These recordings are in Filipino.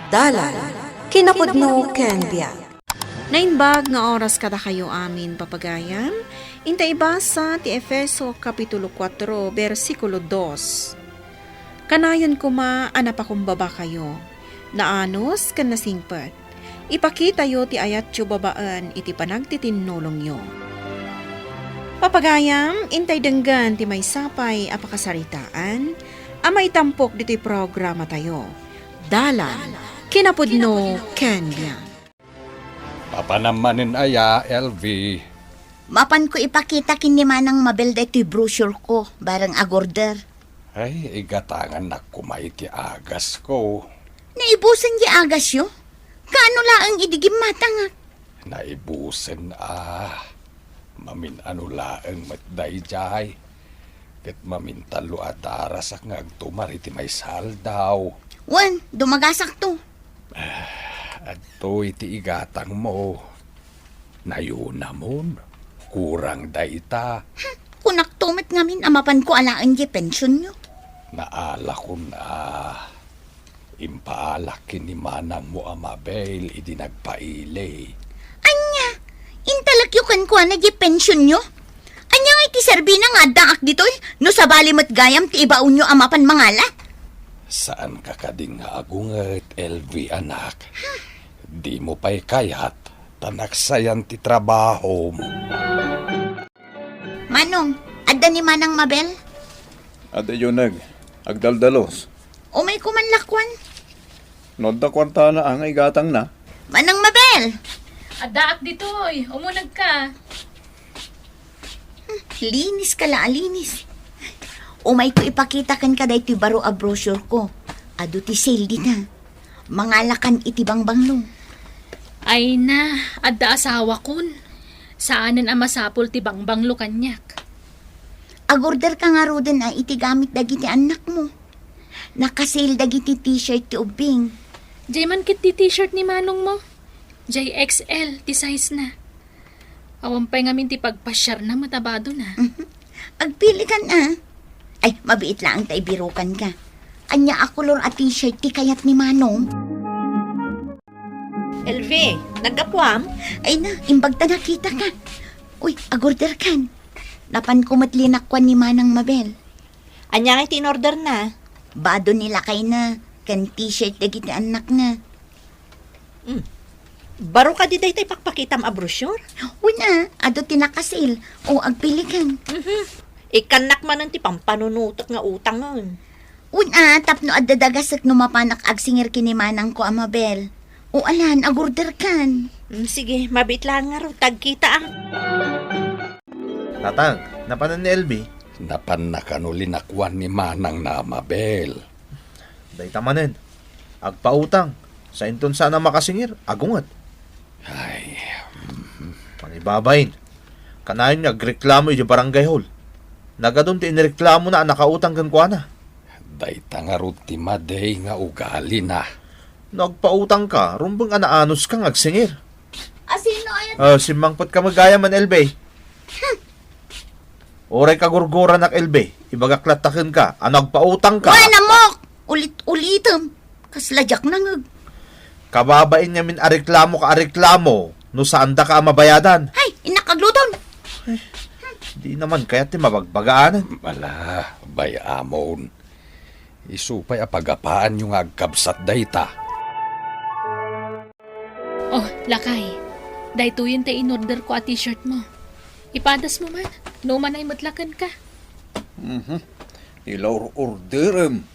Dalan, kinapudno ken biag. Nainbag nga oras kada kayo amin papagayam, intay basa ti Efeso Kapitulo 4, versikulo 2. Kanayon kuma anapakumbaba kayo, naanos kan nasingpet, ipakita yo ti ayat yu babaan iti panagtitinulong yo. Papagayam, intay denggan ti may sapay apakasaritaan, amay tampok dito'y programa tayo. Dalan, kinapudno ken biag. Papanamanin aya, LV. Mapan ko ipakita kini manang mabel da ito'y brochure ko, barang agorder. Ay, igatangan na kumay ti agas ko. Naibusan di agas yo? Kaano laang idigim matangak? Naibusen mamin ano laang matdayjay. Ket mamintalo ataras ak ngagtumar iti may saldaw. Wan, dumagasak to. Adto iti igatang mo. Nayuna mon, kurang dayta. Kunak tumit ngamin amapan ko alaan di pensyon nyo. Naala ko na. Impaalak ni manang mo amabel, idi nagpaile. Anya, intalak yu kan kuha na di pensyon nyo? Anya nga iti serbi na nga daak dito'y, no sa balimat gayam ti ibaon nyo amapan mangala? Saan ka kading agunget, LV anak? Di mo pa'y kayat, tanaksayan ti trabaho mo. Manong, adda ni manang mabel? Ade yun agdaldalos. O may kumanlakwan? Nodda kwarta na ang igatang na. Manang mabel! Adaak ditoy, umunag ka. Linis ka la, linis. Umay ko ipakita kan kaday ti baro a brochure ko. Ado ti sale di na. Mangalakan iti bangbanglo. Ay na, adda asawa kun. Saanan ang masapol ti bangbanglo kanyak. Agorder ka nga roden a iti gamit dagiti anak mo. Nakasale dagiti t-shirt ti ubing. Jay man kit ti t-shirt ni manong mo. Jay XL, ti size na. Awampay ngamin ti pagpasyar na matabado na. Agpili ka na. Ay, mabiit lang tay birukan ka. Anya akulor a t-shirt ti kayat ni Manong. LV, nagapwam? Ay na, imbagta nakita ka. Uy, agorder kan. Napan kumatlinakwan ni Manang Mabel. Anya nga tinorder na. Bado nila kay na. Kan t-shirt dagiti anak na. Baro ka di day pakpakitam a brochure? Una, ado tinakasil. O agpilikan. Ikanak man ti pampanunutot nga utang ngon. Una, tapno adadagasak no mapanak agsingir kinimanang ko amabel. O alan, agorder kan. Sige, mabit lang nga ro, tagkita ah. Tatang, napanan ni LB. Napan na kanulinakwan ni manang na amabel. Day tamanen. Agpautang. Sa inton sana makasingir, agungat. Ay, Pangibabayin. Kanayon niya, agreklamo yung barangay hall. Nagadun ti inireklamo na nakautang kan kuha na. dayta nga ruti maday nga ugali na. Nagpautang ka, rumbang anaanos kang agsingir. Asino ayat? Simangpot ka magaya man, LB. Oray ka gurgura nak LB. Ibagaklatakin ka, nagpautang ka. Wala mo! Ulit-ulitam. Kasladyak nangag. Kababain niya min areklamo ka areklamo. No saan da ka mabayadan. Hay, inakagluton. Di naman kaya ti mabagbagaanan. Wala, bay amon. Isupay apagapaan yung agkabsat dayta. Oh, lakay. Dahito yun tayo in-order ko a t-shirt mo. Ipadas mo man. No man ay matlakan ka. Ilaw orderem.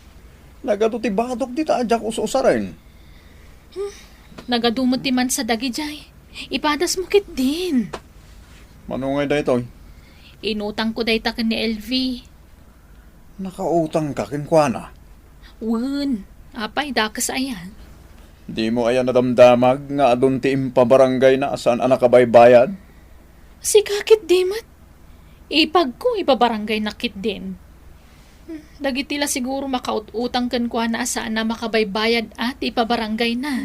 Nagado ti batok di taadyak usarin. Nagadumot ti man sa dagi jay. Ipadas mo kit din. Manungay da ito? Inutang ko dayta ka ni LV. Nakautang ka kinkwana. Wen, apay dakas ayan. Di mo ayan nadamdamag nga adun ti impabarangay na saan anak kabaybayad? Si kakit dimat. Ipag ko ipabarangay nakit din. Dagitila siguro makaututang kan kwa na saan na makabaybayad at ipabarangay na.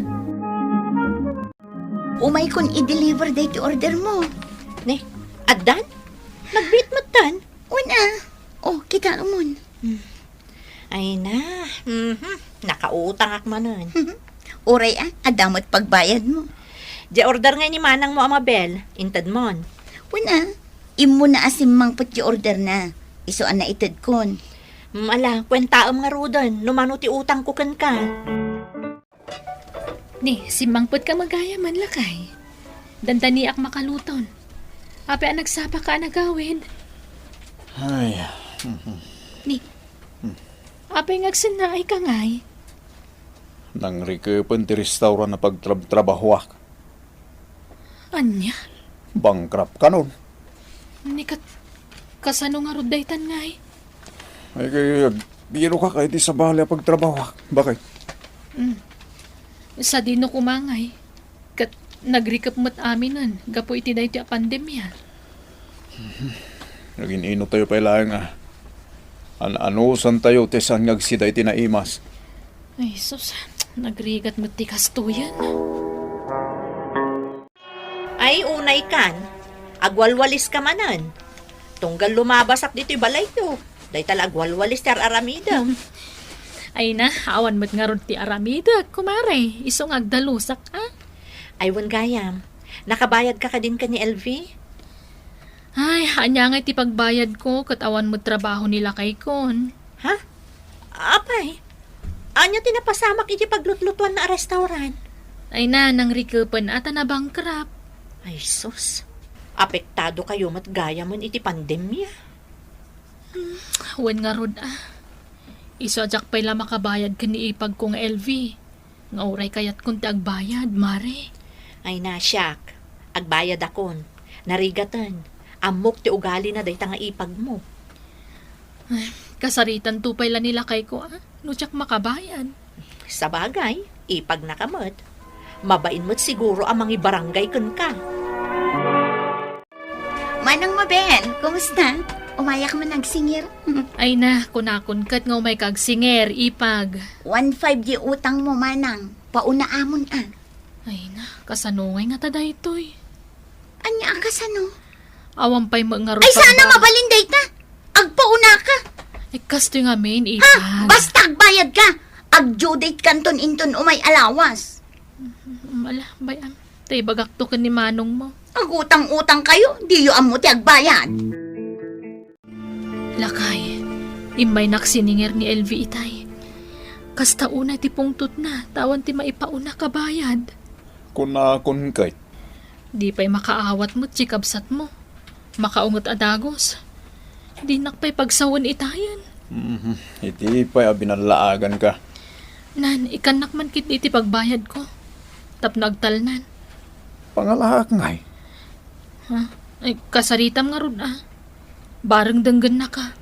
Umay kun i-deliver day ti order mo. Ne, adan? Nagbit matan? Una. Oh, kita umon. Ay na, nakautang ak manon. Uray adamot pagbayad mo. Di order nga ni manang mo, Amabel. Intad mon. Una, imo na asim mangput yung order na. Isuan na itad kon. Ala, kwentaam nga rudan. Numano ti utang ko kan ka. Ni, si Mangput ka magaya man lakay. Dandaniak makaluton. Ape ang nagsapa ka nagawid. Ay, Ni, ape ngagsinaay ka ngay. nang rikepan ti restaurant na pagtrabahwak. Anya, Bankrupt ka nun. ni kasano nga rudaytan ngay. Ay kaya, biro ka kahit sa bahala pagtrabahwak. Bakit? Sa dino kumangay. Kat nagrikap mo't aminan. Gapo iti dahi ti pandemya. Naging ino tayo pa ilang anusan tayo tesan ngagsiday tinaimas. Ay, sus. Nagrigat mo't ti kastuyan. Ay, unay kan. Agwalwalis ka manan. Tunggal lumabasak dito'y balay ko. Day tala agwalwalis ti aramida. Ay na, awan mo't nga rod ti aramida. Kumare, isong agdalusak Ay, wan gayam. Nakabayad ka din ka ni LV? Ay, anya nga ti pagbayad ko. Kat awan mo't trabaho nila kay kon. Ha? Apay? Anya tinapasamak iti paglutlutuan na restaurant? Ay na, nang rikupan ata na bankrupt. Ay, sus. Apektado kayo mat gaya man iti pandemya. Wan nga rod Iso ajak pa'y la makabayad ka ni ipag kong LV. Nga oray kayat kung ti agbayad, mare. Ay na, siyak. Agbayad akon. Narigatan. Amok ti ugali na day nga ipag mo. Kasaritan tupay la nila kay ko Nutsak makabayad. Sa bagay, ipag na kamot. Mabain mo't siguro ang mga barangay kun ka. Manang Mabel, kumusta? Umayak man nagsingir. Ay na, kunakon kat nga may kagsinger, ipag. 1.5 di utang mo, manang. Pauna amon Ay na, kasanungay nga tada ito'y. Anya ang kasano? Awan pa'y mga Ay, sana mabalinday ta. Agpauna ka. Ay, kasto nga main, Ha? ipag. Basta agbayad ka. Ag-due date kanton inton umay alawas. Mala, bayan. Tay bagak to ka ni manong mo. Agutang-utang kayo, di yu amo ti agbayad. Lakay, imay naksininger ni LV itay. Kasta una ti pungtot na, tawan ti maipauna kabayad. Kunakon kay. Di pa'y makaawat mo, tsikabsat mo. Makaungot adagos. Di nakpa'y pagsawan itayan. Iti pa binalaagan ka. Nan, ikanak man kit iti pagbayad ko. Tap nagtalnan. Pangalahak ngay. Ay, kasaritam nga ron Barang danggan na ka.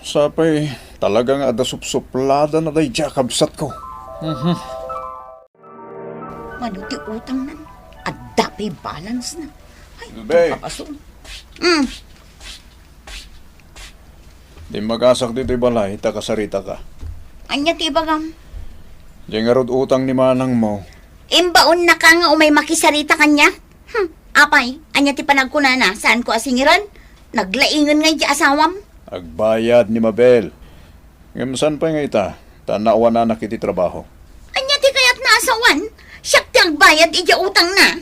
Sapay, talagang adasupsuplada na day jakabsat ko. Manuti utang nan. At dapi balance na. Ay, Bey. papasun. Di magasak dito'y balay, takasarita ka. Anya ti bagam. Di nga rod utang ni manang mo. Imbaon na ka nga umay makisarita kanya. Apay, anya ti panagkunana, saan ko asingiran? Naglaingan nga di asawam. Agbayad ni Mabel. Ngayon pa nga ita, tanawa na nakiti trabaho. Anya ti kayat na asawan? Siyak ti agbayad ija utang na.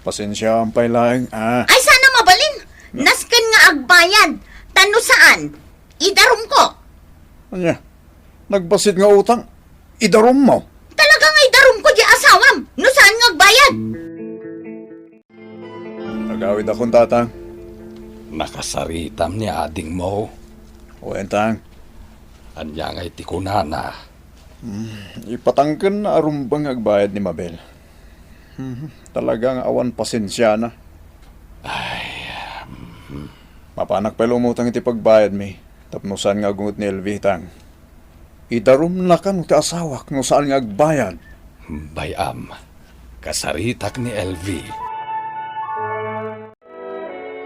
Pasensya ang pailaing, Ay sana mabalin. Nasken nga agbayad. Tano saan? Idarom ko. Anya, nagbasit nga utang, idarom mo. Talaga nga idarom ko di asawam. No saan nga agbayad? Nagawid akong tatang. Nakasaritam ni ading mo. O entang, Anya nga iti kunana. ipatangkan na arumbang agbayad ni Mabel. Talagang awan pasensya na. Mapanak pa lumutang iti pagbayad mi. Tapnosan nga agungot ni Elvitang. Idarum na ka no ti asawak no saan nga agbayad. Bayam. Kasaritak ni LV.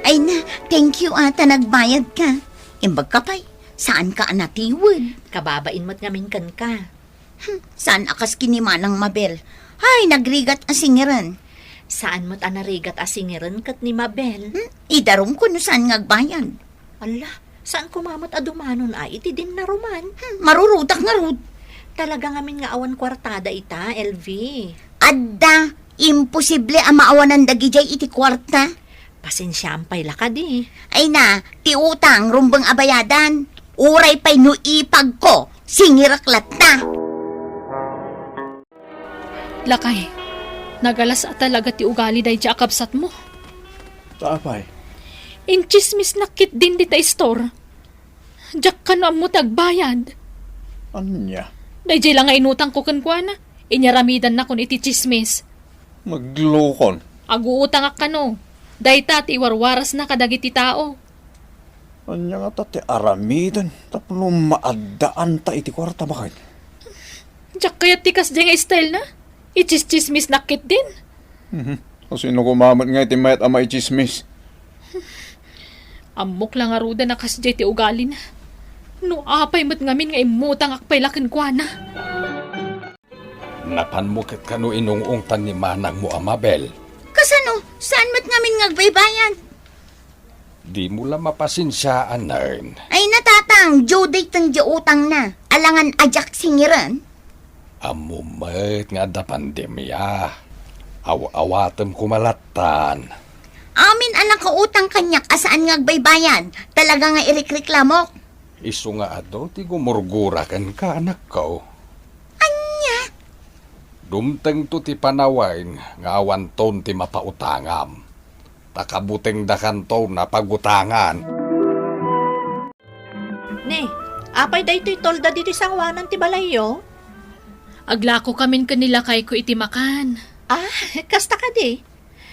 Ay na, thank you ata nagbayad ka. Imbag ka pa'y, saan ka anatiwid? Kababain mo't ngamin kan ka. Saan akas kinimanang Mabel? Ay, nagrigat asingiran. Saan mo't anarigat asingiran kat ni Mabel? Idarom ko no saan nga agbayad. Ala, saan kumamot adumanon iti din na roman? Marurutak nga rud. Talaga ngamin nga awan kwartada ita, LV. Adda, imposible ang maawanan dagi jay iti kwarta. Pasensyampay laka di. Ay na, ti utang rumbang abayadan. Uray pa'y nuipag ko, singiraklat na. Lakay, nagalas at talaga ti ugali day di akabsat mo. Tapay. Inchismis nakit din di ta store. Diyak ka no mo tagbayad. Anya? Day di lang nga inutang ko kankwana. Inyaramidan na kun iti chismis. Maglukon. Aguutang ak kano. Day ta ti warwaras na kadagiti tao. Anya nga tati aramidan. Tapno maadaan ta iti kwarta bakit? Diyak kaya tikas di nga style na. Ichis-chismis nakit din. Kasi no kumamot nga iti mayat ama ichismis. Amok lang nga ruda na kasi ti ugali na. No apay mat ngamin nga imutang akpay lakin kwa na. Napanmukit ka no inungungtan ni manang mo, Amabel. Kasano, saan mat ngamin ngagbaybayan? Di mo lang mapasinsyaan na rin. Ay natatang, due date ng utang na. Alangan ajak singiran. Amumet nga da pandemya. Aw-awatem kumalatan. Amin anak ka utang kanyak asaan ngagbaybayan. Talaga nga irikreklamok. Isu nga ado, ti gumurgura kan ka anak ko. Anya? Dumteng to ti panawain, nga awan ton ti mapautangam. Takabuteng dakan to na pagutangan. Ne, apay da ito'y tolda dito sangwanan ti balayo. Aglako kamin kanila kay ko iti makan. Ah, kasta ka di.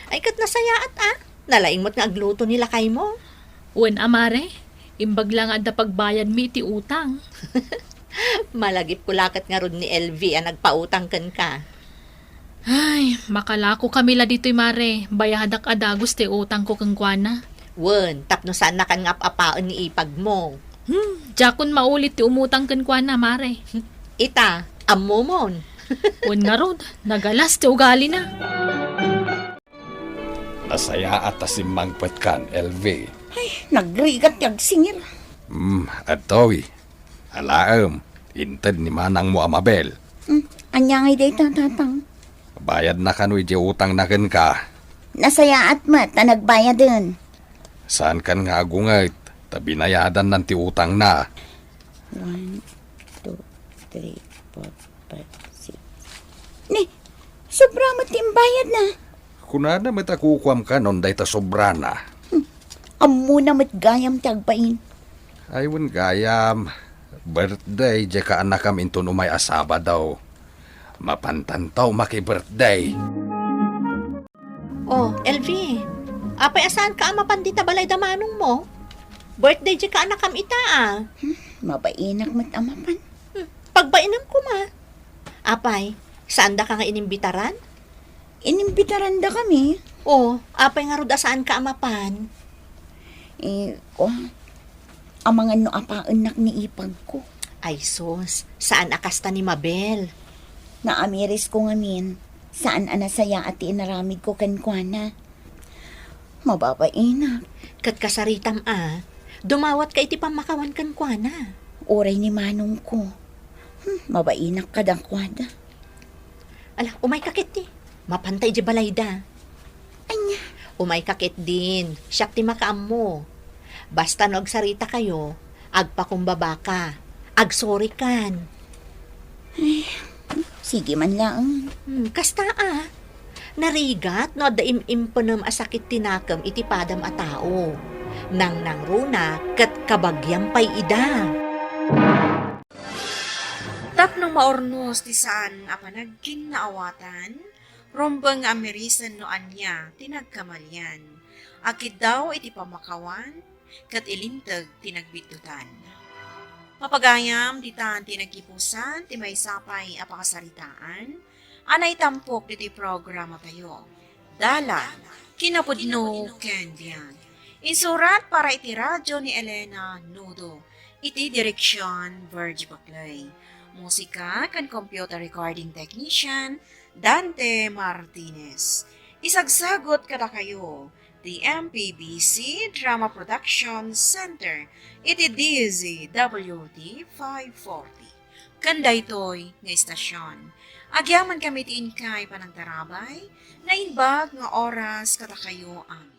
Ay kat nasayaat Nalaing mo't nga agluto nila kay mo. Wen amare, imbag lang adda pagbayad mi iti utang. Malagip kulakat nga rod ni LV ang nagpautang kan ka. Ay, makalako kami la dito'y mare. Bayadak adagos ti utang ko kang kuana. Wen, tapno saan na kan ngapapaon ni ipag mo. Jakon maulit ti umutang kan kuana mare. Ita, ammomon. Wen nga rod, nagalas ti ugali na. Nasaya at asimangpet kan, LV. Nagrigat yag singir. Atoy. Alaam, inted ni manang mo, Amabel. Anya ngay day tatatang. Bayad na kano'y di utang na kan ka. Nasayaat mat na nagbayad din. Saan kan nga agungay? Tabinayadan ng ti utang na. 1, 2, 3, 4, 5, 6. Ni, sobra mat yung bayad na. Kunana matakukwam ka nun day ta sobra na. Amo na mat gayam tagpain. Aywan gayam. Birthday, di ka anak kam into umay asaba daw. Mapantantaw maki-birthday. Oh, LV, apay asaan ka mapandita balay da manong mo? Birthday di ka anak kam ita Mabainak mat amapan. Pagbainam ko ma. Apay, saan da ka nga inimbitaran? Inimbitaran da kami. Oh, apay nga rod asaan ka amapan? Amangan no apaan ni ipag ko. Ay sus, saan akasta ni Mabel? Naamiris ko ngamin. Saan anasaya at inaramid ko kankwana. Mababainak. Kat kasaritam dumawat ka iti pamakawan kan kuana. Oray ni manong ko. Mabainak ka dangkwada. Ala, umay kakit di. Mapantay di balayda. Anya. Umay kakit din. Siyak ti makaam mo. Basta no agsarita kayo, agpakumbaba ka. Agsorry kan. Sige man lang. Kasta Narigat no daim impunam asakit tinakam iti padam a tao. Nang runa kat kabagyang pay ida. Tapnong maornos ti saan apanagking naawatan, rombang amerisan no anya tinagkamalyan. Akid daw iti pamakawan, kat ilintag tinagbitutan. Mapagayam ditan tinagkipusan, ti may sapay apakasaritaan, anay tampok diti programa tayo. Dala, kinapudno kendian. Insurat para iti radyo ni Elena Nudo, iti direksyon Verge Baclay. Musika kan computer recording technician Dante Martinez. Isagsagot kada kayo, the MPBC Drama Production Center, iti DZWD 540. Kanday toy nga istasyon. Agyaman kami tiin kay panagtarabay, na inbag nga oras kada kayo amin.